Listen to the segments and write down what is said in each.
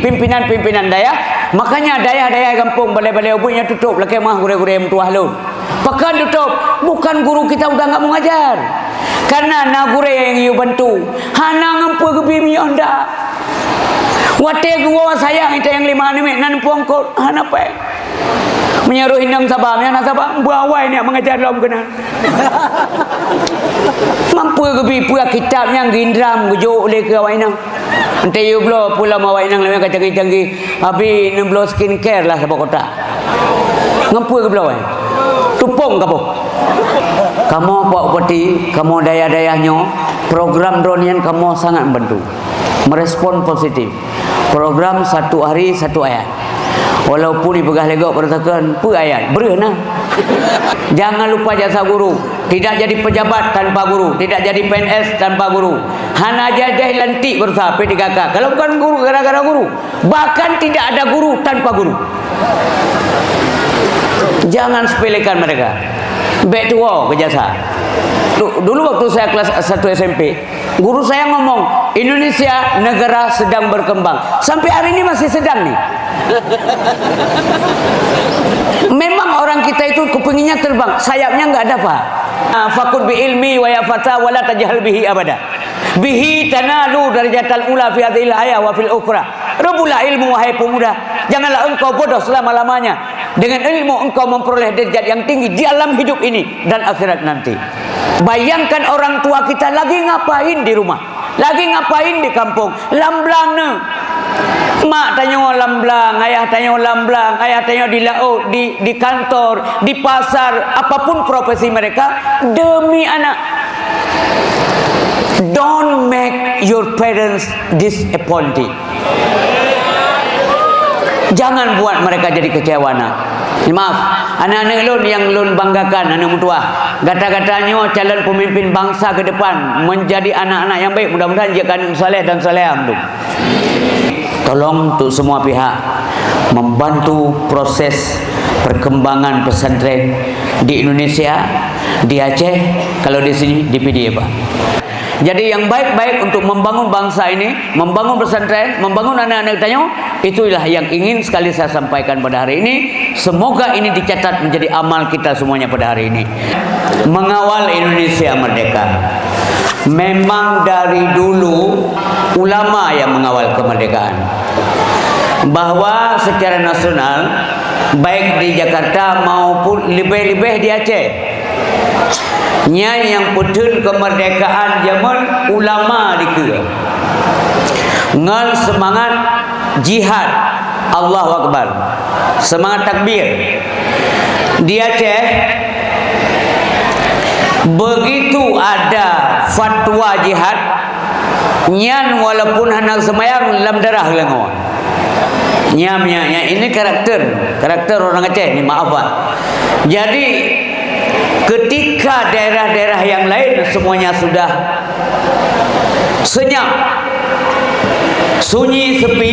pimpinan-pimpinan daya. Makanya daya-daya kampung balai-balai ubunnya tutup laki mah gure-gure mentua halun. Pekan tutup, bukan guru kita udah enggak mengajar. Karena na gure yang you bantu. Hana ngampu gebi mi anda. Wate gua sayang itu yang 5 ni nan puangkot hana pe. Menyeru hindang sabangnya na sabang buawai ni mengajar dalam kena. Mampu gebi pula kitab yang gindram gujuk oleh ke wainang. Ente you blow pula mau wainang lama canggih-canggih. Abi nem blow skincare lah sebab kota. Ngampu ke blow tupung kamu. Kamu Pak Bupati, kamu daya-dayanya, program dronian kamu sangat membantu. Merespon positif. Program 1 hari 1 ayat. Walaupun dipegah legok bertakan per ayat, berena. Jangan lupa jasa guru. Tidak jadi pejabat tanpa guru, tidak jadi PNS tanpa guru. Hana jadi lantik berusaha P3K. Kalau bukan guru, gara-gara guru. Bahkan tidak ada guru tanpa guru. Jangan sepelekan mereka. Back to war ke jasa. Dulu waktu saya kelas 1 SMP, guru saya ngomong, Indonesia negara sedang berkembang. Sampai hari ini masih sedang nih. Memang orang kita itu kepinginnya terbang, sayapnya enggak ada Pak. Fakut bi ilmi wa ya fata wa la tajhal bihi abada. Bihi tanalu darajatal ula fi hadhil hayah wa fil ukhra. Rebutlah ilmu wahai pemuda. Janganlah engkau bodoh selama-lamanya. Dengan ilmu engkau memperoleh derajat yang tinggi di alam hidup ini dan akhirat nanti. Bayangkan orang tua kita lagi ngapain di rumah, lagi ngapain di kampung, lamblang ne. Mak tanya lamblang, ayah tanya lamblang, ayah tanya di laut, di kantor, di pasar, apapun profesi mereka demi anak. Don't make your parents disappointed. Jangan buat mereka jadi kecewa nak. Maaf, anak-anak lun yang lun banggakan, anak mutua. Kata-katanya calon pemimpin bangsa ke depan menjadi anak-anak yang baik. Mudah-mudahan dia akan saleh dan salehah. Tolong untuk semua pihak membantu proses perkembangan pesantren di Indonesia, di Aceh, kalau di sini di PDA Pak. Jadi yang baik-baik untuk membangun bangsa ini, membangun pesantren, membangun anak-anak tanya, itulah yang ingin sekali saya sampaikan pada hari ini. Semoga ini dicatat menjadi amal kita semuanya pada hari ini. Mengawal Indonesia merdeka. Memang dari dulu ulama yang mengawal kemerdekaan. Bahwa secara nasional, baik di Jakarta maupun lebih-lebih di Aceh, nya yang putun kemerdekaan zaman ulama dikira ngan semangat jihad, Allahu Akbar, semangat takbir. Di Aceh begitu ada fatwa jihad, nyan walaupun hendak semayang dalam darah lengon. Nyamnya ini karakter orang Aceh ni, maaf Pak. Jadi ketika daerah-daerah yang lain semuanya sudah senyap, sunyi, sepi,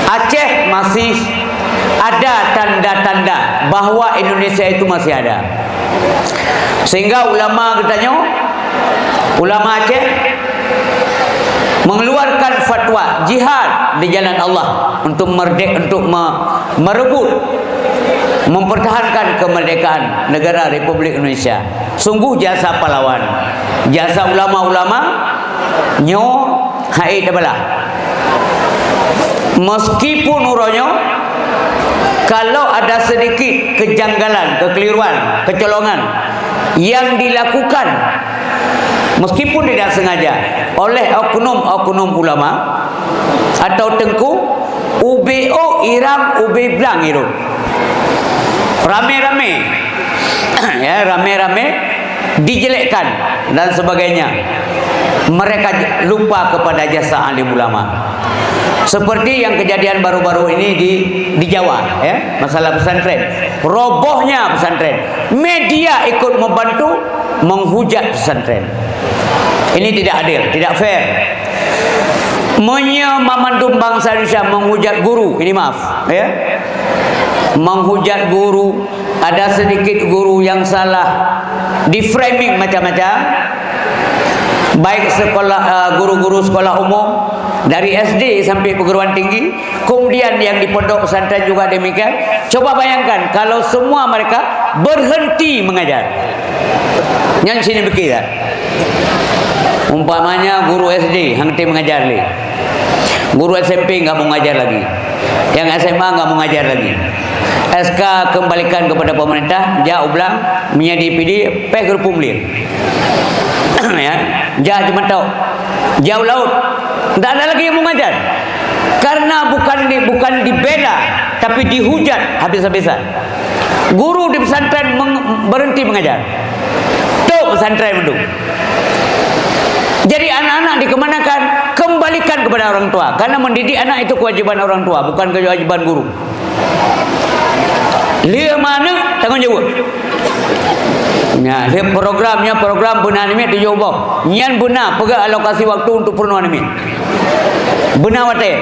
Aceh masih ada tanda-tanda bahwa Indonesia itu masih ada. Sehingga ulama katanya, ulama Aceh mengeluarkan fatwa jihad di jalan Allah untuk merebut, mempertahankan kemerdekaan negara Republik Indonesia. Sungguh jasa pahlawan, jasa ulama-ulama nyo hai dabalah. Meskipun uronyo kalau ada sedikit kejanggalan, kekeliruan, kecolongan yang dilakukan meskipun tidak sengaja oleh oknum-oknum ulama atau tengku UBO Iram UB Blang itu rame-rame ya, rame-rame dijelekkan dan sebagainya, mereka lupa kepada jasa alim ulama. Seperti yang kejadian baru-baru ini di Jawa ya, masalah pesantren, robohnya pesantren, media ikut membantu menghujat pesantren. Ini tidak adil, tidak fair. Menyemamandum bangsa Indonesia menghujat guru, ini maaf ya, menghujat guru. Ada sedikit guru yang salah, di framing macam-macam, baik sekolah guru-guru sekolah umum dari SD sampai perguruan tinggi, kemudian yang di pondok pesantren juga demikian. Coba bayangkan kalau semua mereka berhenti mengajar. Yang sini begitu. Umpamanya guru SD henti mengajar lagi, guru SMP nggak mau ngajar lagi, yang SMA nggak mau ngajar lagi. SK kembalikan kepada pemerintah, ja ulang, menjadi PD, guru pumlir. Ya, ja cuma tahu, jauh laut, tidak ada lagi yang mau ngajar, karena bukan dibela, tapi dihujat habis-habisan. Guru di pesantren berhenti mengajar, tuh pesantren itu. Jadi anak-anak dikemanakan? Kembalikan kepada orang tua, karena mendidik anak itu kewajiban orang tua, bukan kewajiban guru. Dia mana tanggung jawab. Nah, dia programnya program benar ni tu jawab. Nyan benar pega alokasi waktu untuk purna ni. Benar wate.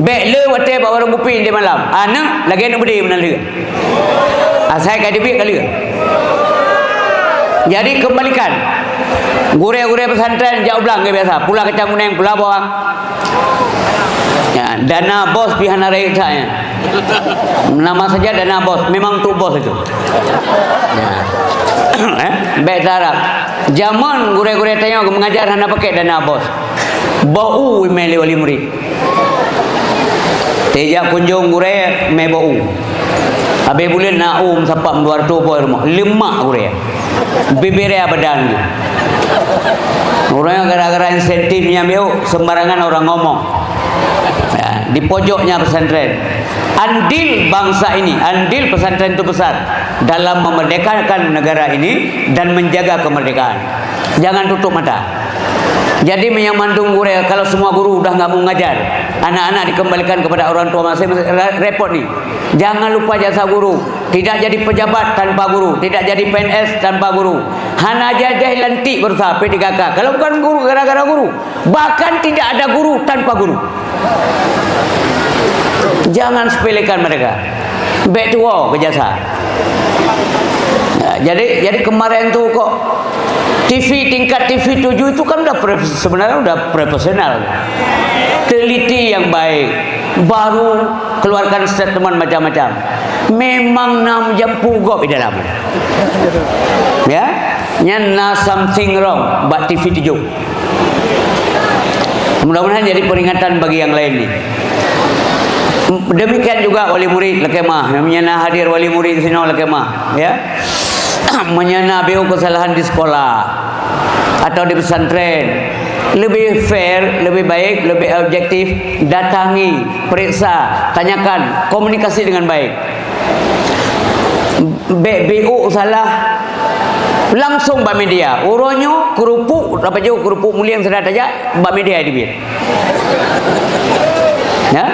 Bek le wate bawa orang bupi di malam. Anak lagi nak berdiri benar le. Asai kai dia kali. Jadi kembalikan. Gure-gure pesantren jauh belang ke biasa. Pula kacang kuning, pula bawang. Ya, dana bos pihana rakyat saya. Nama saja dana bos, memang tu bos itu. Ya. Baik tarap. Zaman gure-gure tanya mengajar hana pakai dana bos. Bau meli wali murid. Tejak kunjung gure me bau. Habis bulan naum sampai 200 poin rumah. 5 gure. Bibire badan. Orang yang gara-gara insentifnya meu sembarangan orang ngomong. Ya, di pojoknya pesantren. Andil bangsa ini, andil pesantren itu besar dalam memerdekakan negara ini dan menjaga kemerdekaan. Jangan tutup mata. Jadi menyamandung guru, kalau semua guru udah nggak mau ngajar, anak-anak dikembalikan kepada orang tua masing-masing, repot nih. Jangan lupa jasa guru. Tidak jadi pejabat tanpa guru, tidak jadi PNS tanpa guru. Hana jajah lantik berusaha P3K. Kalau bukan guru, gara-gara guru. Bahkan tidak ada guru tanpa guru. Jangan sepelekan mereka. Back to war ke jasa. Ya, jadi kemarin tuh kok tingkat TV 7 itu kan sebenarnya udah profesional. Teliti yang baik, baru keluarkan statement macam-macam. Memang 6 jam pugok di dalam. Ya, nyana something wrong buat TV 7. Mudah-mudahan jadi peringatan bagi yang lain nih. Demikian juga wali murid lekemah, namanya hadir wali murid di sini lekemah, ya. Menyana beu kesalahan di sekolah atau di pesantren, lebih fair, lebih baik, lebih objektif, datangi, periksa, tanyakan, komunikasi dengan baik. BU salah, langsung mbak media. Uronyo kerupuk, apa jauh kerupuk mulia yang sedang aja, mbak media di biar. Ya,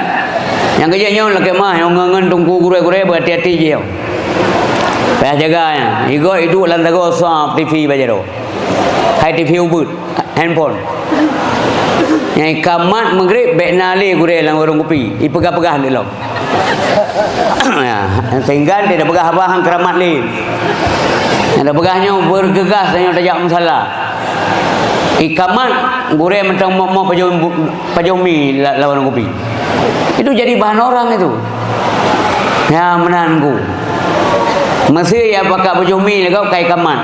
yang kerjanya lagi mah, yang ngangan tunggu gure-gure berhati-hati je. Payah jaganya. Igo itu lantago sah TV bajaro. Hai TV ubud, handphone. Yang kamat maghrib bek nali gure lang warung kopi. Ipegah-pegah di lo. Ya, tinggal dia dah pegah apa hang keramat ni. Ada pegahnya bergegas tanya tajak masalah. Ikamat gure mentang mau pajomi lawan kopi. Itu jadi bahan orang itu. Ya menangu. Masih ya pakai baju mie kau kai kaman.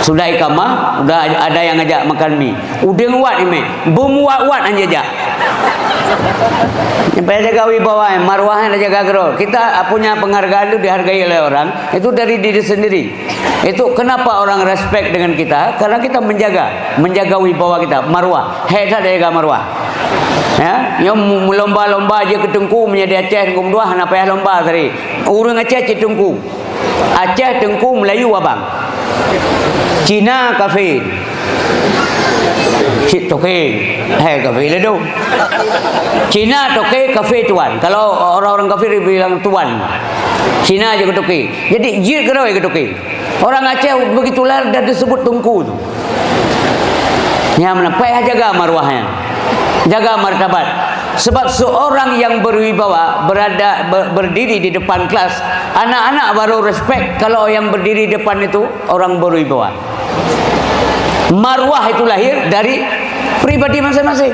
Sudah ikamah, sudah ada yang ngajak makan mie. Udah nguat ni, bermuat-muat aja jak. Supaya jaga wibawa, marwahnya jaga gero. Kita punya penghargaan itu dihargai oleh orang, itu dari diri sendiri. Itu kenapa orang respect dengan kita? Karena kita menjaga wibawa kita, marwah. Hebat jaga marwah. Ya, yang lomba-lomba aja ke Tengku menjadi Aceh Tengku dua, hana payah lomba tadi. Urang Aceh Tengku. Aceh Tengku Melayu abang. Cina kafir. Cik toke. Kafir le tu. Cina toke kafir tuan. Kalau orang-orang kafir bilang tuan. Cina aja ke toke. Jadi jir keroi ke toke. Orang Aceh begitulah dah disebut Tengku tu. Ya mana payah jaga marwahnya. Jaga martabat. Sebab seorang yang berwibawa berdiri di depan kelas, anak-anak baru respect kalau yang berdiri di depan itu orang berwibawa. Marwah itu lahir dari pribadi masing-masing.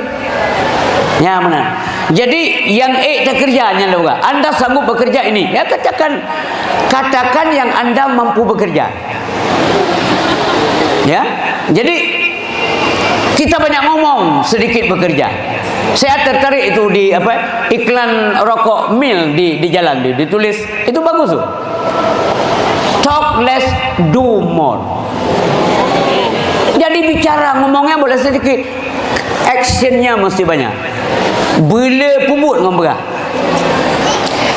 Ya benar. Jadi yang tak kerjanya lah. Anda sanggup bekerja ini, ya katakan yang Anda mampu bekerja. Ya. Jadi kita banyak ngomong, sedikit bekerja. Saya tertarik itu di iklan rokok mil di jalan ditulis itu bagus tuh. Talk less, do more. Jadi bicara ngomongnya boleh sedikit, actionnya mesti banyak. Bila pubut ngomong.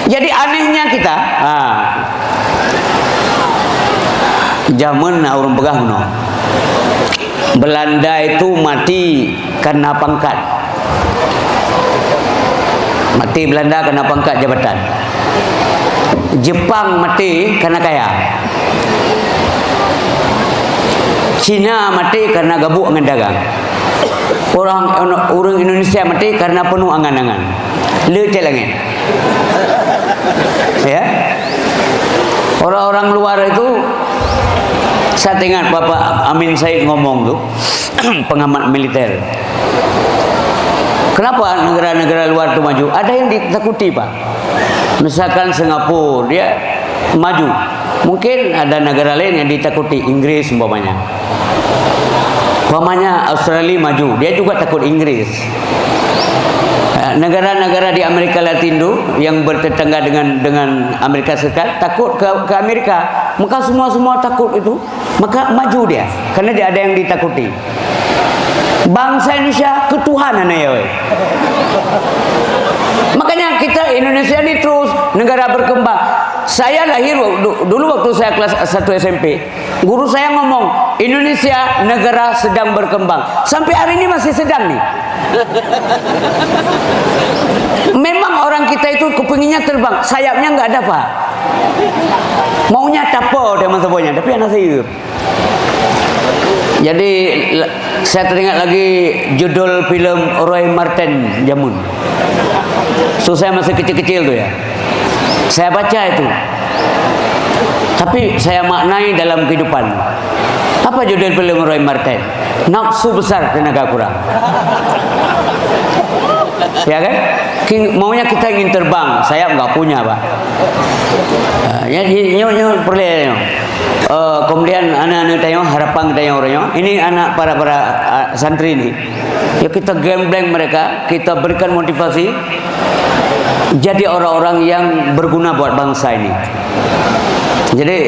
Jadi anehnya kita, zaman orang pegah no. Belanda itu mati karena pangkat. Mati Belanda karena pangkat jabatan. Jepang mati karena kaya. Cina mati karena gabuk dengan dagang. Orang Indonesia mati karena penuh angan-angan. Leceh langit. Ya. Orang-orang luar itu, saya ingat Bapak Amin Said ngomong tuh, pengamat militer. Kenapa negara-negara luar itu maju? Ada yang ditakuti, Pak. Misalkan Singapura, dia maju. Mungkin ada negara lain yang ditakuti, Inggris umpamanya. Umpamanya Australia maju, dia juga takut Inggris. Negara-negara di Amerika Latin itu yang bertetangga dengan Amerika Serikat takut ke Amerika, maka semua takut itu, maka maju dia, karena dia ada yang ditakuti. Bangsa Indonesia ketuhanan ya. Makanya kita Indonesia ini terus negara berkembang. Saya lahir dulu waktu saya kelas 1 SMP, guru saya ngomong Indonesia negara sedang berkembang. Sampai hari ini masih sedang nih. Memang orang kita itu kepinginnya terbang, sayapnya nggak ada, Pak. Maunya tapo dia masabonya, tapi anak sayur. Jadi saya teringat lagi judul film Roy Marten Jamun. So saya masih kecil-kecil tuh ya. Saya baca itu. Tapi saya maknai dalam kehidupan. Apa judul film Roy Marten? Nafsu besar, tenaga kurang. Ya kan? Maunya kita ingin terbang, saya nggak punya, Pak. Kemudian anak-anak tanya harapan tanya orangnya. Ini anak para santri ini. Ya kita gembleng mereka, kita berikan motivasi. Jadi orang-orang yang berguna buat bangsa ini. Jadi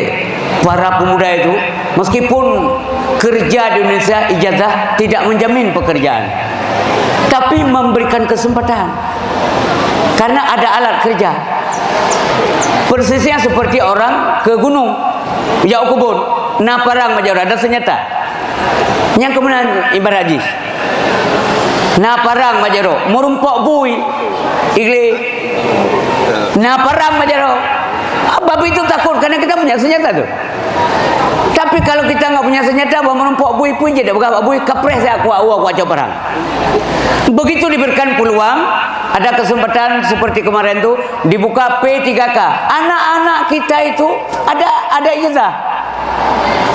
para pemuda itu, meskipun kerja di Indonesia ijazah tidak menjamin pekerjaan, tapi memberikan kesempatan karena ada alat kerja. Persisnya seperti orang ke gunung, jauh kebun, na parang major ada senjata. Yang kemudian ibarat haji, na parang majaro, murumpok bui, igli, na parang majaro. Babi itu takut karena kita punya senjata tuh. Tapi kalau kita nggak punya senjata, bawa menumpuk bui pun jadi bukan bui kepres ya aku perang. Begitu diberikan peluang, ada kesempatan seperti kemarin tuh dibuka P3K. Anak-anak kita itu ada ijazah.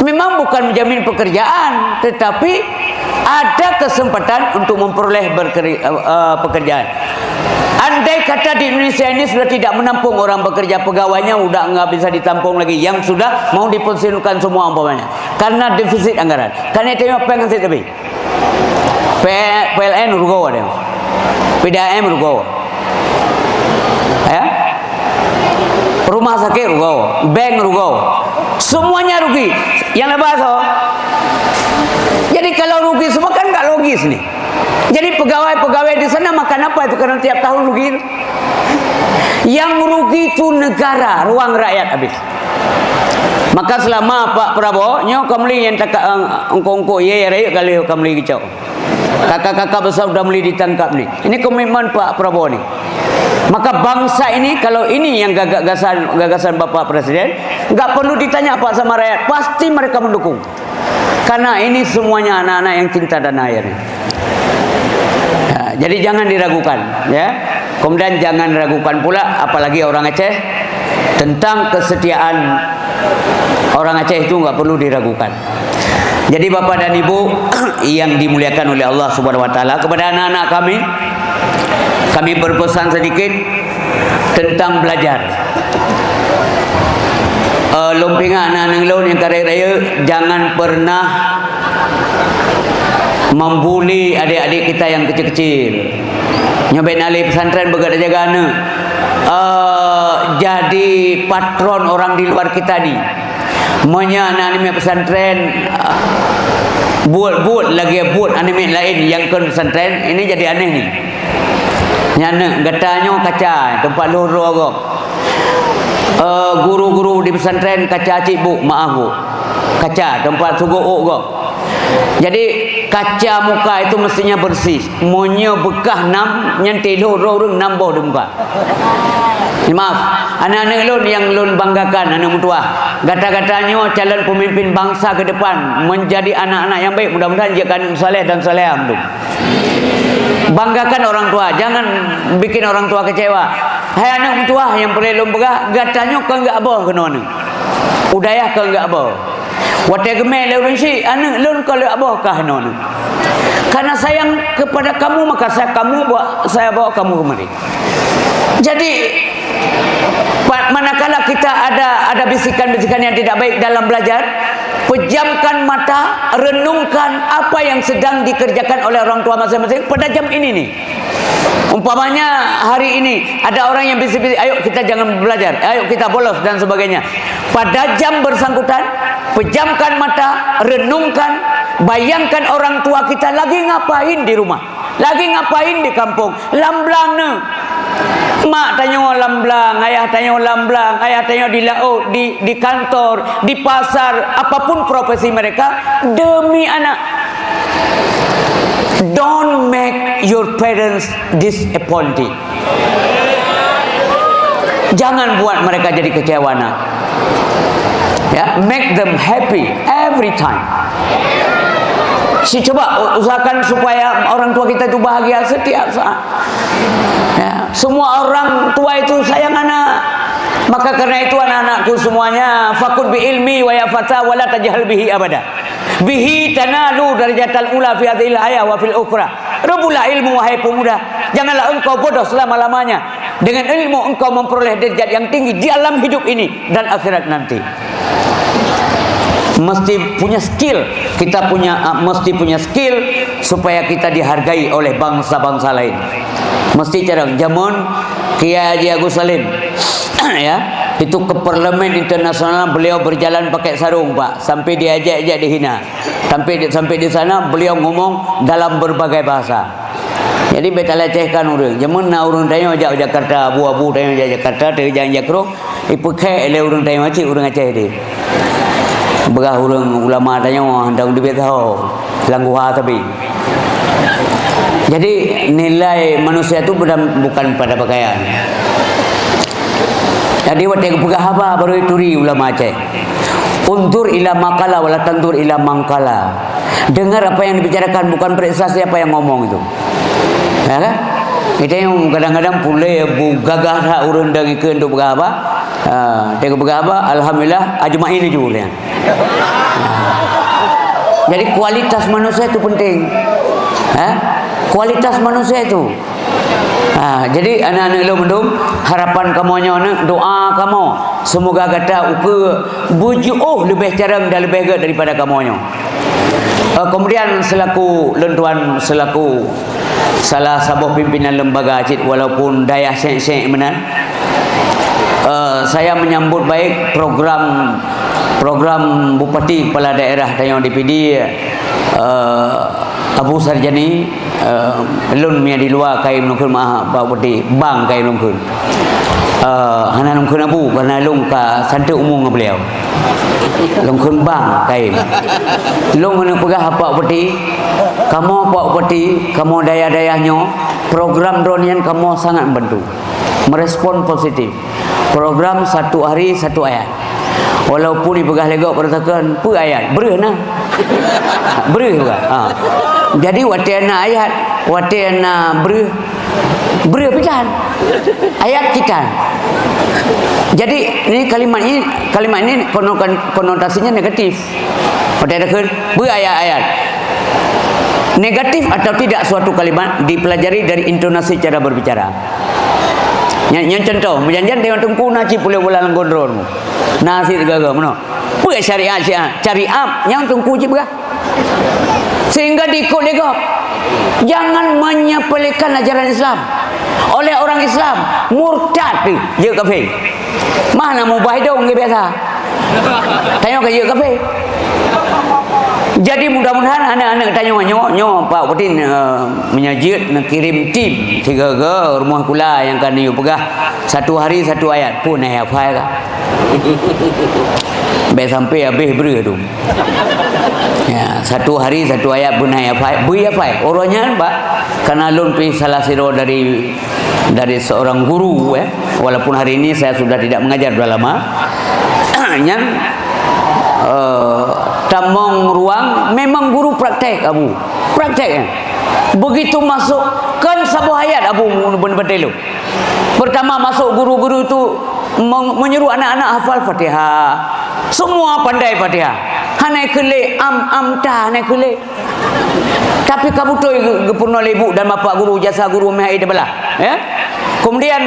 Memang bukan menjamin pekerjaan, tetapi ada kesempatan untuk memperoleh pekerjaan. Andai kata di Indonesia ini sudah tidak menampung orang bekerja, pegawainya udah nggak bisa ditampung lagi, yang sudah mau dipensiunkan semua umpamanya karena defisit anggaran. Karena itu pengen sih tapi PLN rugo ada, PDAM rugo, ya, rumah sakit rugo, bank rugo, semuanya rugi. Yang lepas jadi kalau rugi semua kan nggak logis nih. Jadi pegawai-pegawai di sana makan apa itu karena tiap tahun rugi. Yang rugi itu negara, ruang rakyat habis. Maka selama Pak Prabowo nyo kamli yang tak engkong ye raya kali kamli kicau. Kakak-kakak besar sudah mulai ditangkap nih. Ini komitmen Pak Prabowo nih. Maka bangsa ini kalau ini yang gagasan Bapak Presiden, nggak perlu ditanya apa sama rakyat, pasti mereka mendukung. Karena ini semuanya anak-anak yang cinta dan air. Jadi jangan diragukan, ya. Kemudian jangan ragukan pula, apalagi orang Aceh, tentang kesetiaan orang Aceh itu nggak perlu diragukan. Jadi Bapak dan Ibu yang dimuliakan oleh Allah Subhanahu wa taala, kepada anak-anak kami berpesan sedikit tentang belajar. Lumpingan anak-anak laun yang karya raya, jangan pernah membuli adik-adik kita yang kecil-kecil. Nyobek nali pesantren bergada jaga anak. Jadi patron orang di luar kita ni. Monya anak-anak pesantren buat lagi buat anime lain yang ke pesantren, ini jadi aneh ni. Nyana gatanya kaca tempat loro kok. Guru-guru di pesantren kaca cik bu, maaf bu. Kaca tempat sugo kok. Jadi kaca muka itu mestinya bersih. Monya bekah nyantai loro nambah di muka. Maaf, anak-anak lun yang lun banggakan, anak mutua. Gata-gatanya calon pemimpin bangsa ke depan, menjadi anak-anak yang baik. Mudah-mudahan dia akan saleh dan salehah. Banggakan orang tua, jangan bikin orang tua kecewa. Hai anak mutua yang boleh lun begah, gatanya kau enggak apa kena ni. Udayah kau enggak apa. Watai gemel lun si, anak lun kalau apa kah ni. Karena sayang kepada kamu, maka saya bawa kamu kemari. Jadi manakala kita ada bisikan-bisikan yang tidak baik dalam belajar, pejamkan mata, renungkan apa yang sedang dikerjakan oleh orang tua masing-masing pada jam ini nih. Umpamanya hari ini ada orang yang bisik-bisik, ayo kita jangan belajar, ayo kita bolos dan sebagainya. Pada jam bersangkutan, pejamkan mata, renungkan, bayangkan orang tua kita lagi ngapain di rumah, lagi ngapain di kampung, lamblang ne. Mak tanya lamblang, ayah tanya lamblang, ayah tanya di laut, di kantor, di pasar, apapun profesi mereka demi anak. Don't make your parents disappointed. Jangan buat mereka jadi kecewa nak. Ya, make them happy every time. Coba usahakan supaya orang tua kita itu bahagia setiap saat. Ya, semua orang tua itu sayang anak. Maka karena itu anak-anakku semuanya, fakut bi ilmi wa ya fata wa la tajhal bihi abada. Bihi tanalu darajatal ula fi hadhil hayah wa fil ukhra. Rebutlah ilmu wahai pemuda. Janganlah engkau bodoh selama-lamanya. Dengan ilmu engkau memperoleh derajat yang tinggi di alam hidup ini dan akhirat nanti. Mesti punya skill, kita mesti punya skill supaya kita dihargai oleh bangsa-bangsa lain. Mesti cara zaman Kiai Haji Agus Salim ya, itu ke parlemen internasional beliau berjalan pakai sarung Pak, sampai diajak-ajak dihina. Sampai di sana beliau ngomong dalam berbagai bahasa. Jadi beta lecehkan orang. Zaman na orang tanya ajak Jakarta, abu-abu tanya ajak Jakarta, terjang jakro, ipu ke ele orang tanya macam orang Aceh dia. Begah orang ulama tanya handang dibet tahu langguha tapi. Jadi nilai manusia itu bukan pada pakaian. Jadi waktu begah apa baru ituri ulama Aceh. Undur ila makala wala tandur ila mangkala. Dengar apa yang dibicarakan, bukan prestasi apa yang ngomong itu. Ya kan? Itu yang kadang-kadang pulai gagah dah urun dang ikeun untuk begah apa? Tengok begah apa? Alhamdulillah ajmain juga. Jadi kualitas manusia itu penting. Kualitas manusia itu. Jadi anak-anak lu mendung harapan kamu nyonya doa kamu semoga kata uke bujuh lebih carang dan lebih baik daripada kamu nyonya. Kemudian selaku lentuan selaku salah sebuah pimpinan lembaga Aceh walaupun daya seng-seng menan, saya menyambut baik program Bupati Kepala Daerah Tayong DPD Abu Sarjani lun mia di luar kai mungkin mah Pak Bupati bang kai mungkin hana mungkin abu karena lung ka santai umum beliau mungkin bang kai lung mana pegah Pak Bupati kamu Pak Bupati kamu daya-dayanya program dronian kamu sangat membantu merespon positif program satu hari satu ayat. Walaupun dipegah legok pertakan per ayat bereh nah bereh juga Jadi watiana ayat, watiana berpitan. Ayat kita. Jadi ini kalimat ini konotasinya negatif. Pada ayat-ayat. Negatif atau tidak suatu kalimat dipelajari dari intonasi cara berbicara. Yang contoh, menjanjian dengan tengku naci pulih bulan gondron. Nasi gagal mana? Buat syariat yang tengku cip gak? Sehingga diikut dia. Jangan menyepelekan ajaran Islam oleh orang Islam murtad tu je kafir. Mana mubah dong ke biasa. Tanya ke je kafir. Jadi mudah-mudahan anak-anak tanya nyo Pak Putin menyajid nak kirim tim 3 ke rumah kula yang kan you pegah 1 hari 1 ayat pun naik hafal kah. Baik sampai habis beri tu. Ya, 1 hari 1 ayat pun naik hafal. Beri hafal. Orangnya Pak karena lun pi salah siro dari seorang guru walaupun hari ini saya sudah tidak mengajar sudah lama. Yang tamong ruang memang guru praktek abu. Praktek begitu masuk kan sabuh ayat abu betul. Pertama masuk guru-guru itu menyuruh anak-anak hafal Fatihah. Semua pandai Fatihah. Hanai kele ta hanai kele. Tapi kamu tu gepurno ibu dan bapa guru jasa guru mehai debelah. Ya. Kemudian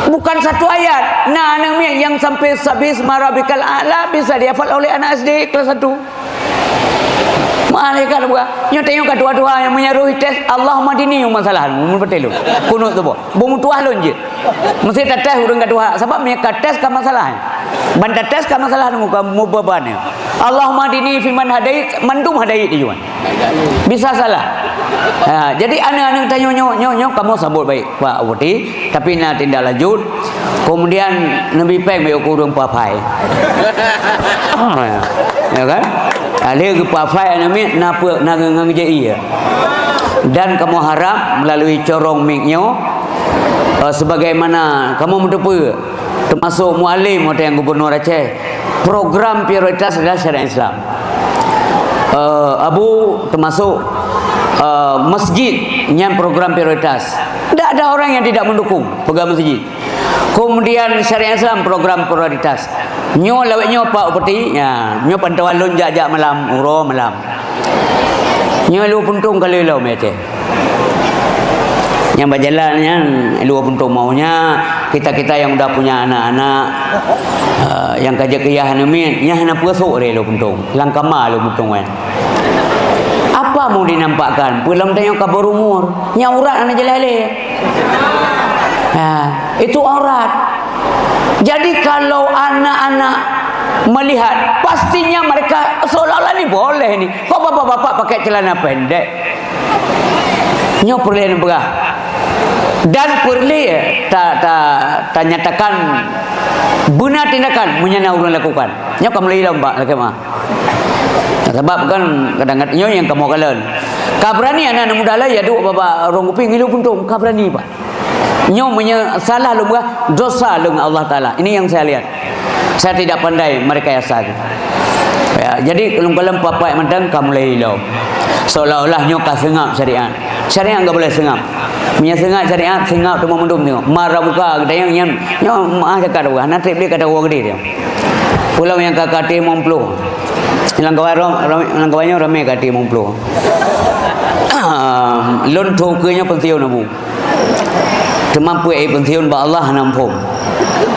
bukan 1 ayat. Nah, anak yang sampai sabis marabikal a'la bisa dihafal oleh anak SD kelas 1. Malaikat buka. Nyo tengok kat dua-dua yang menyeruhi tes Allahumma dini masalah. Mun betul. Kunut tu bo. Bomu tuah lon je. Mesti tes urang kat dua. Sebab mereka tes ka masalah. Banda tes ka masalah muka mubaban. Allahumma dini fi man hadait mandum hadait juga. Bisa salah. Ha, jadi anak-anak tanya nyo kamu sambut baik Pak Budi, tapi nak tindak lanjut. Kemudian Nabi peng baik kurung papai. Ya kan? Ada ke papai Nabi napa ngejai. Dan kamu harap melalui corong miknyo sebagaimana kamu mendepa termasuk mualim atau yang gubernur Aceh, program prioritas adalah syariat Islam. Abu termasuk masjid yang program prioritas. Tidak ada orang yang tidak mendukung program masjid. Kemudian syariat Islam program prioritas. Nyo lawak nyo Pak Upeti, ya, nyo pantauan lun jak malam, uro malam. Nyo lu puntung kalau lau mece. Yang berjalan yang lu puntung maunya kita yang udah punya anak-anak yang kerja kiyah ni nya hana puasuk re lu puntung. Langkama lu puntung kan. Apa mau dinampakkan? Pulang tanya kabar umur. Nya urat anak jelale. Itu aurat. Jadi kalau anak-anak melihat, pastinya mereka seolah-olah ni boleh ni. Kok bapak-bapak pakai celana pendek? Nyo perlu berah. Dan perlu tak nyatakan benar tindakan menyana urang lakukan. Nyo kamu lilam Pak laki mah. Sebab kan kadang-kadang nyo yang kamu kalen. Kabrani anak-anak muda lah ya duk bapak orang kuping ngilu puntung kabrani Pak. Nyo salah lumrah dosa dengan Allah Taala. Ini yang saya lihat. Saya tidak pandai mereka yang sah. Ya, jadi kalau papai mandang kamu lilau. Seolah-olah nyo ka sengap syariat. Syariat enggak boleh sengap. Punya sengap syariat, sengap tu memendum tengok. Marah buka kita yang nyo maah cakap dah. Nanti dia kata orang gede dia. Pulau yang kakati momplo. Langkawannya ramai kati momplo. Lon thukenya pensiun abu. Kemampu pensiun ba Allah nampung.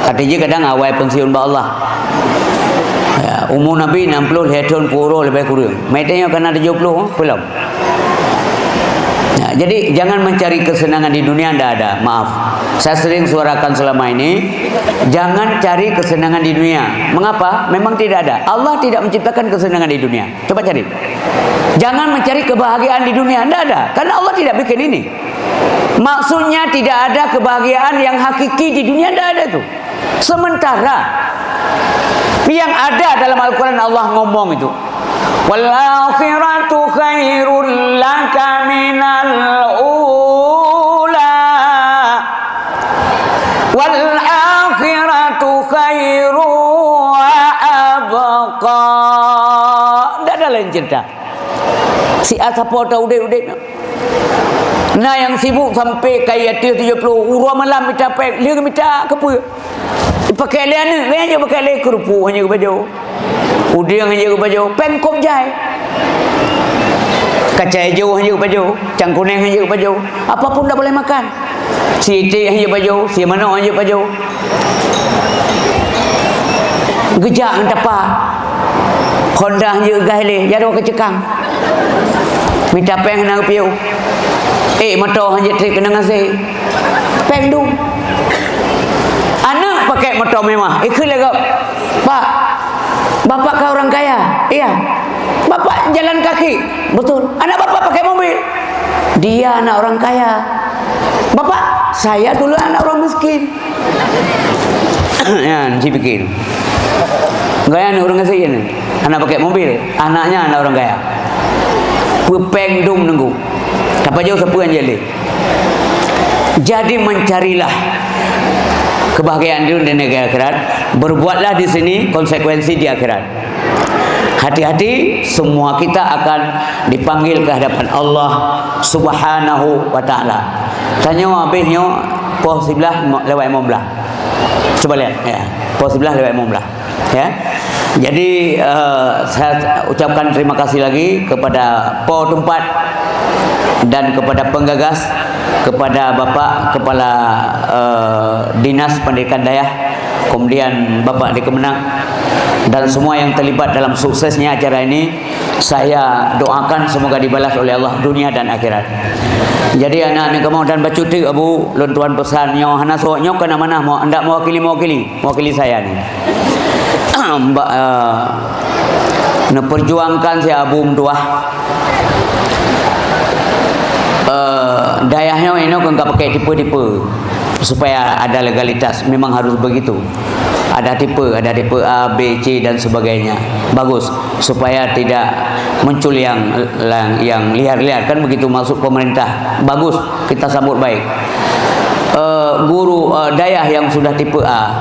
Katanya kadang awal pensiun ba Allah. Ya, umur Nabi 60 tahun puro lebih kurang. Metanya kan ada 70 belum. Ya, jadi jangan mencari kesenangan di dunia, anda ada. Maaf. Saya sering suarakan selama ini, jangan cari kesenangan di dunia. Mengapa? Memang tidak ada. Allah tidak menciptakan kesenangan di dunia. Coba cari. Jangan mencari kebahagiaan di dunia, tidak ada. Karena Allah tidak bikin ini. Maksudnya tidak ada kebahagiaan yang hakiki di dunia, tidak ada itu. Sementara yang ada dalam Al-Quran Allah ngomong itu, wal akhiratu khairul laka minal ula, wal akhiratu khairu wa abqa. Tidak ada lain cerita. Si siapa tahu udah nah yang sibuk sampai kaya 70 urua malam minta pek dia minta kepa pakai liana hanya pakai le kerupu hanya ke baju udang hanya ke baju pengkop jai kacang hijau hanya ke baju cangkuning hanya ke baju apapun tak boleh makan si itik hanya baju si mana hanya baju gejak ngapa Honda hanya gahile jadu kecekang minta peng nak piu motor hanya trik kena ngasih peng dung anak pakai motor mewah ikut lagi pak bapak kau orang kaya iya bapak jalan kaki betul anak bapak pakai mobil dia anak orang kaya bapak saya dulu anak orang miskin ya si pikir gaya anak orang ngasih ini anak pakai mobil anaknya anak orang kaya peng dung nunggu tak jauh siapa yang jadi. Jadi mencarilah kebahagiaan dunia dan negara akhirat. Berbuatlah di sini konsekuensi di akhirat. Hati-hati, semua kita akan dipanggil ke hadapan Allah Subhanahu wa taala. Tanya habisnya pos sebelah lewat imam belah. Coba lihat ya. Pos sebelah lewat imam belah. Ya. Jadi saya ucapkan terima kasih lagi kepada pos tempat dan kepada penggagas, kepada Bapak Kepala Dinas Pendidikan Dayah, kemudian Bapak di Kemenang dan semua yang terlibat dalam suksesnya acara ini. Saya doakan semoga dibalas oleh Allah dunia dan akhirat. Jadi anak-anak kamu dan bacuti Abu lontuan pesan nyo hana so nyo kana mana mau ndak mewakili saya ni. Mbak perjuangkan si Abu Mduah dayahnya ini kan tak pakai tipe-tipe supaya ada legalitas, memang harus begitu. Ada tipe A, B, C dan sebagainya. Bagus supaya tidak muncul yang liar-liar kan begitu masuk pemerintah. Bagus, kita sambut baik. Guru dayah yang sudah tipe A.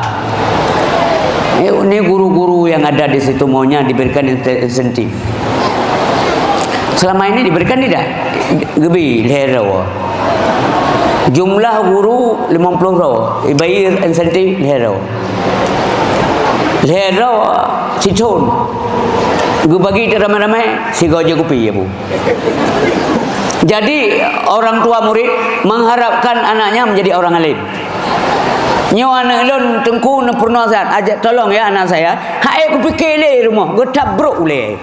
Ini guru-guru yang ada di situ maunya diberikan insentif. Selama ini diberikan tidak? Gebi lehero. Jumlah guru 50 raw. Bayar insentif lehero. Lehero si Chon. Gue bagi ramai-ramai si goje kupi ya Bu. Jadi orang tua murid mengharapkan anaknya menjadi orang alim. Nyo anak lon tengku na purnasan ajak tolong ya anak saya. Hae ku fikir le rumah, go tabruk le.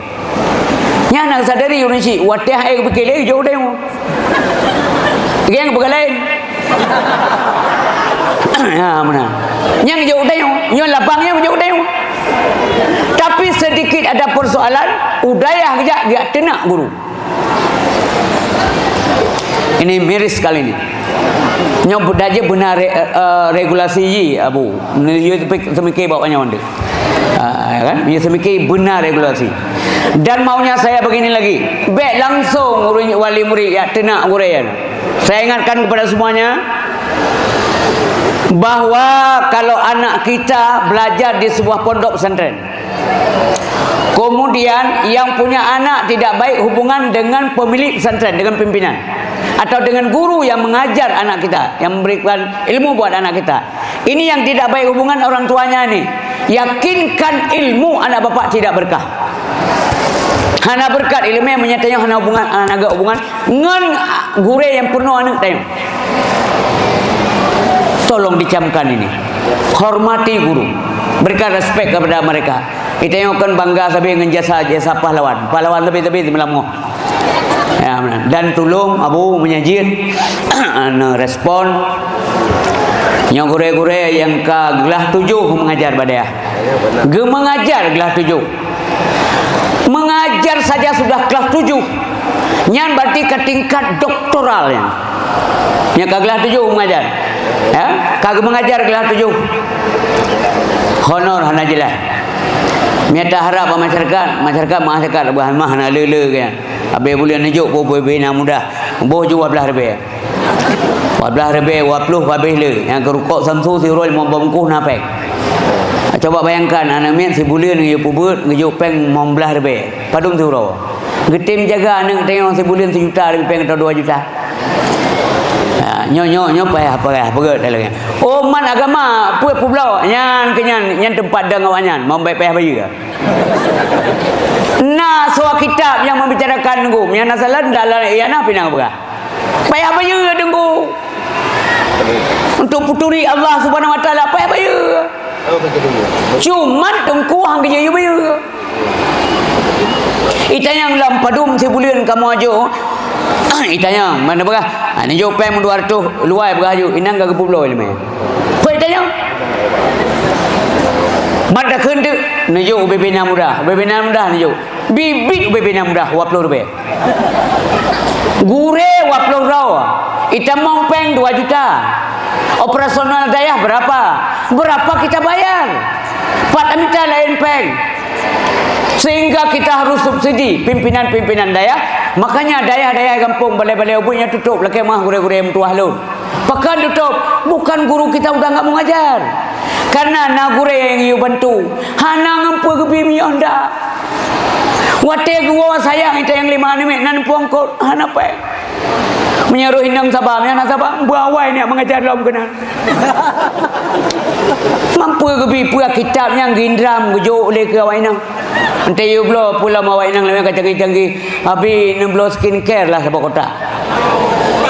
Nya anak sadari Indonesia, wate hae ku fikir le jauh deh mo. Yang bukan lain. Ya mana. Yang jauh deh mo, nyo lapangnya jauh deh mo. Tapi sedikit ada persoalan, udayah kejak dia tenak guru. Ini miris sekali ini. Nyobut aja benar regulasi ye Abu. Dia semikir bawanya onda. Kan? Dia semikir benar regulasi. Dan maunya saya begini lagi. Baik langsung wali murid ya tenak gurayan. Saya ingatkan kepada semuanya bahwa kalau anak kita belajar di sebuah pondok pesantren, kemudian yang punya anak tidak baik hubungan dengan pemilik pesantren, dengan pimpinan, atau dengan guru yang mengajar anak kita, yang memberikan ilmu buat anak kita, ini yang tidak baik hubungan orang tuanya nih. Yakinkan ilmu anak bapak tidak berkah. Hana berkat ilmu yang menyatakan hana hubungan anak hubungan ngan guru yang penuh anak tayang. Tolong dicamkan ini. Hormati guru. Berikan respek kepada mereka. Kita yang akan bangga sampai dengan jasa pahlawan. Pahlawan lebih-lebih melamuh. Ya, dan tolong Abu menyajid respon yang gure-gure yang ke gelah 7 mengajar badaya. Mengajar gelah 7. Mengajar saja sudah kelas 7. Nyan berarti ke tingkat doktoral yang. Yang ke gelah 7 mengajar. Ya, kagak mengajar gelah 7. Honor hana jelas. Miata harap masyarakat mah hana lele kan. Abe boleh nunjuk boh bina mudah. Boh jual belah rebe. Belah rebe 20 habis le. Yang kerukok Samsu si rol mau bangkuh napek. Coba bayangkan anak mian si bulan ngejuk pubut ngejuk peng mau belah rebe. Padung tu ro. Getim jaga anak tengok sebulan 1 juta lebih pengen atau 2 juta. Nyo payah apa dalam. Oh man agama puak pulau nyan kenyan nyan tempat dah ngawanyan mau baik payah bayi ke. Nah soal kitab yang membicarakan nunggu yang nasalan dalam iana pinang apa? Payah bayi tunggu. Untuk puturi Allah Subhanahu wa taala payah bayi. Cuman tunggu hang kerja bayi. Itanya lam padum sebulan kamu aja. Itanya mana berah? Ni jo pem 200 luai berah ju. Inang ke pulau ni meh. Koi itanya. Mada kendu ni jo bebina mudah. Bebina mudah ni jo. Bibit bebina mudah 20 rupiah. Gure 20 raw. Itamong peng 2 juta. Operasional daya berapa? Berapa kita bayar? 4 juta lain peng. Sehingga kita harus subsidi pimpinan-pimpinan daya. Makanya daya-daya kampung balai-balai ubunnya tutup. Laki mah gure-gure mentuah lun. Pekan tutup. Bukan guru kita udah enggak mengajar. Karena na gure yang you bantu. Hana ngampu ke bimi anda. Wate gua sayang itu yang 5 ni nan puang kau hana pe. Menyaruh indang sabah, menyana sabah buawai ni mengajar dalam kena. Mampu ke bi puak kitab yang gindram gujuk oleh ke awak inang. Ente you blow pula awak inang lebih canggih-canggih. Abi nem blow skincare lah sebab kota.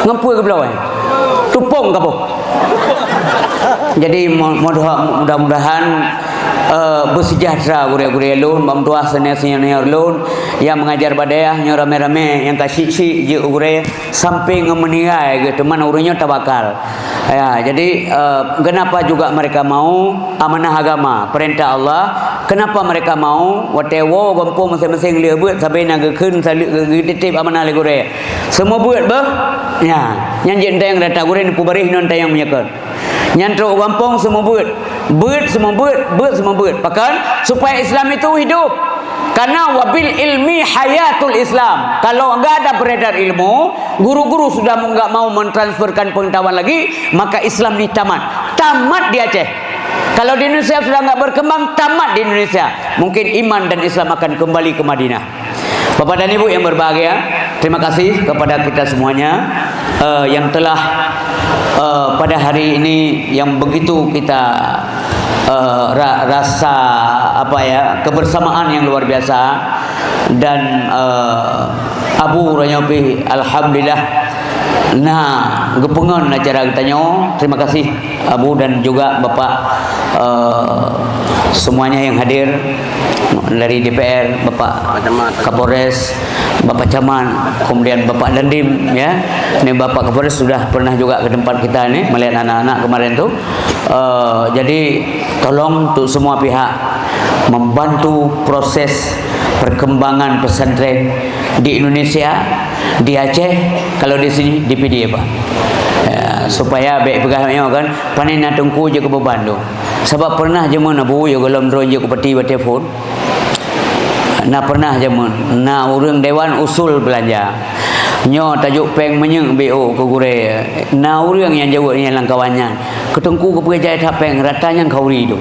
Ngampu ke blow tupung kapo. Jadi mudah-mudahan bersejahtera gure-gure lun, bamtua senior-senior lun yang mengajar badayah nyo rame-rame yang kasih-kasih je gure sampai ngemeninggai gitu mana urunnya tabakal. Ya, jadi kenapa juga mereka mau amanah agama, perintah Allah, kenapa mereka mau watewo kampung masing-masing lia buat sampai nak keun titip amanah le gure. Semua buat bah. Ya, yang jenda yang datang gure ni pubarih non tayang menyekut. Nyantro kampung semua buat semua buat pakan supaya Islam itu hidup. Karena wabil ilmi hayatul Islam. Kalau enggak ada beredar ilmu, guru-guru sudah enggak mau mentransferkan pengetahuan lagi, maka Islam ini tamat di Aceh. Kalau di Indonesia sudah enggak berkembang, tamat di Indonesia. Mungkin iman dan Islam akan kembali ke Madinah. Bapak dan Ibu yang berbahagia, terima kasih kepada kita semuanya yang telah pada hari ini yang begitu kita rasa apa ya kebersamaan yang luar biasa dan Abu Ranyopi alhamdulillah nah gepengon acara kita nyo. Terima kasih Abu dan juga Bapak semuanya yang hadir dari DPR, Bapak Kapolres, Bapak Camat, kemudian Bapak Dandim ya. Ini Bapak Kapolres sudah pernah juga ke tempat kita nih melihat anak-anak kemarin tuh. Jadi tolong untuk semua pihak membantu proses perkembangan pesantren di Indonesia, di Aceh, kalau di sini di PD Pak. Ya, supaya baik pegawainya kan panen nak tungku je ke beban tu. Sebab pernah je mun abu yo golom drone je ke peti telefon. Nah pernah je mun na urang dewan usul belanja. Nyo tajuk peng menyeng BO ke gure. Na urang yang jawab yang langkawannya. Ketengku ke pekerja tapeng ratanya kauri tu.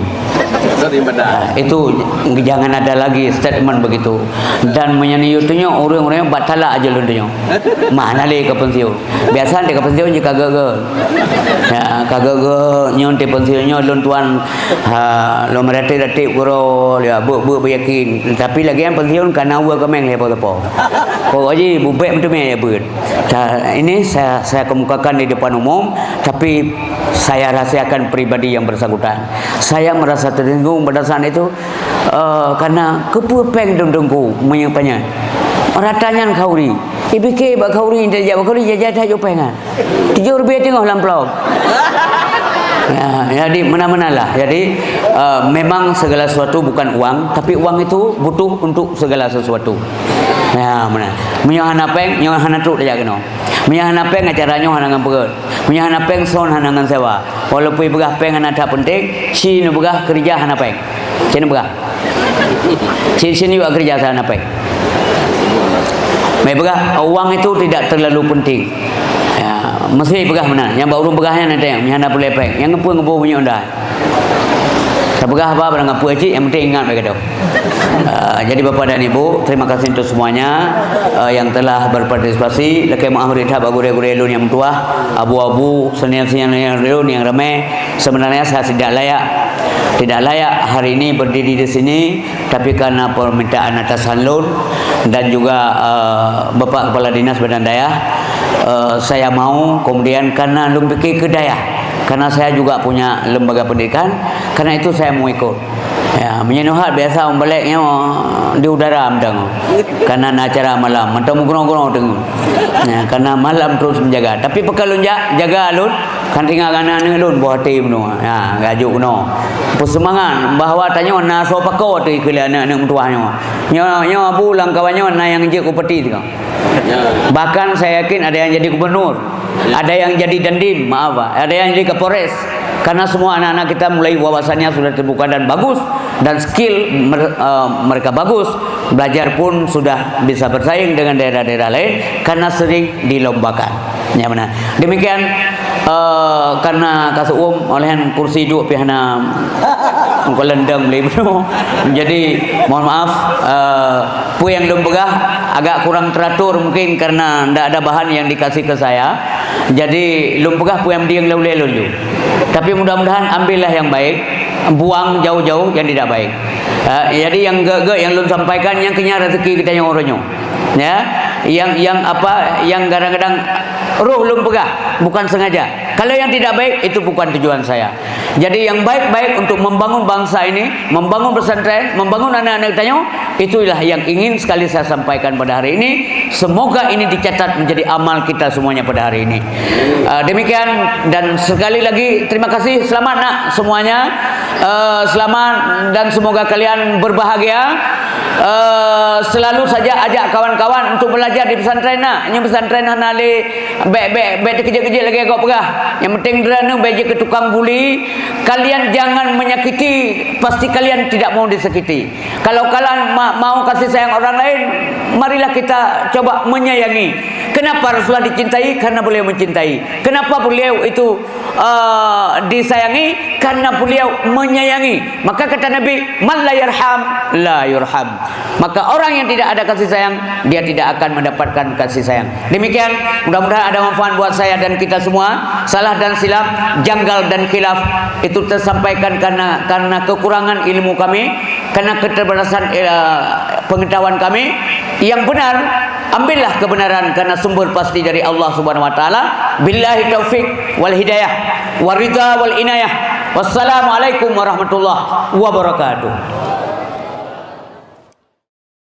Itu jangan ada lagi statement begitu. Dan menyaniutunya orang-orang batala aja lundunya. Mana le ke pensiun. Biasa dia ke pensiun je kagak. Ya, kagak nyon te pensiunnya lun tuan lo merati-rati guru ya bu yakin. Tapi lagi yang pensiun kana wa kemeng le apa-apa. Pokoknya bubek macam ni ya bud. Ini saya kemukakan di depan umum, tapi saya rahasiakan pribadi yang bersangkutan. Saya merasa tersinggung pada saat itu karena kepupeng dengku menyapanya. Ratanya kauri. Ibike bak kauri dia bak kauri jaja tak jupengan. 7 rupiah tengok lampau. Ya, jadi mana-mana lah. Jadi memang segala sesuatu bukan uang, tapi uang itu butuh untuk segala sesuatu. Ya, mana? Menyah hanapeng, nyah hanatu dia kena. Menyah hanapeng acaranya hanangan perut. Menyah hanapeng son hanangan sewa. Walaupun begah peng hanata penting, si nu begah kerja hanapeng. Sini begah. Sini juga kerja hanapeng. Mai begah uang itu tidak terlalu penting. Ya, mesti begah mana? Yang baru begahnya nanti yang hanap lepeng. Yang ngepu punya undah. Tabegah apa barang apa cik, yang penting ingat mereka tu. Jadi Bapak dan Ibu, terima kasih untuk semuanya yang telah berpartisipasi. Lekai maaf ridha bagure-gure lun yang tua, abu-abu senior-senior lun yang ramai. Sebenarnya saya tidak layak hari ini berdiri di sini, tapi karena permintaan atasan lun dan juga Bapak Kepala Dinas Badan Daya, saya mau. Kemudian karena lun fikir ke daya, karena saya juga punya lembaga pendidikan, karena itu saya mau ikut. Ya, menyenuhat biasa orang baliknya di udara amdang. Karena acara malam, mentang menggunung-gunung tengok. Ya, karena malam terus menjaga. Tapi pekalun jaga alun, kan tinggal kanan alun buat hati penuh. Ya, gajuk penuh. Persemangat bahawa tanya na so pakau tu ikut anak mentuahnya. Nyo pulang kawannya na yang je kupeti tu. Bahkan saya yakin ada yang jadi gubernur, ada yang jadi dandim, ada yang jadi kapolres. Karena semua anak-anak kita mulai wawasannya sudah terbuka dan bagus, dan skill mereka bagus, belajar pun sudah bisa bersaing dengan daerah-daerah lain karena sering dilombakan. Ya benar. Demikian karena kasum olehan kursi duduk pihana kelendang beli penuh. Jadi mohon maaf, pu yang lembegah agak kurang teratur mungkin karena tidak ada bahan yang dikasih ke saya. Jadi lembegah pu yang diang lalu-lalu. Tapi mudah-mudahan ambillah yang baik, buang jauh-jauh yang tidak baik. Jadi yang gak yang lu sampaikan yang kenyang rezeki kita yang orangnya. Ya, yang kadang-kadang roh belum pegah, bukan sengaja. Kalau yang tidak baik itu bukan tujuan saya. Jadi yang baik-baik untuk membangun bangsa ini, membangun pesantren, membangun anak-anak kita, itulah yang ingin sekali saya sampaikan pada hari ini. Semoga ini dicatat menjadi amal kita semuanya pada hari ini. Demikian, dan sekali lagi terima kasih. Selamat nak semuanya. Selamat dan semoga kalian berbahagia. Selalu saja ajak kawan-kawan untuk belajar di pesantren nak. Yang pesantren hanale bek kerja-kerja lagi agak pegah. Yang penting derana beje ke tukang buli. Kalian jangan menyakiti, pasti kalian tidak mau disakiti. Kalau kalian mau kasih sayang orang lain, marilah kita coba menyayangi. Kenapa Rasulullah dicintai? Karena beliau mencintai. Kenapa beliau itu disayangi? Karena beliau menyayangi. Maka kata Nabi, man la yarham la yurham. Maka orang yang tidak ada kasih sayang, dia tidak akan mendapatkan kasih sayang. Demikian, mudah-mudahan ada manfaat buat saya dan kita semua. Salah dan silap, janggal dan khilaf itu tersampaikan karena kekurangan ilmu kami, karena keterbatasan pengetahuan kami. Yang benar, ambillah kebenaran karena sumber pasti dari Allah Subhanahu wa taala. Billahi taufik wal hidayah waridha wal inayah. Wassalamualaikum warahmatullahi wabarakatuh.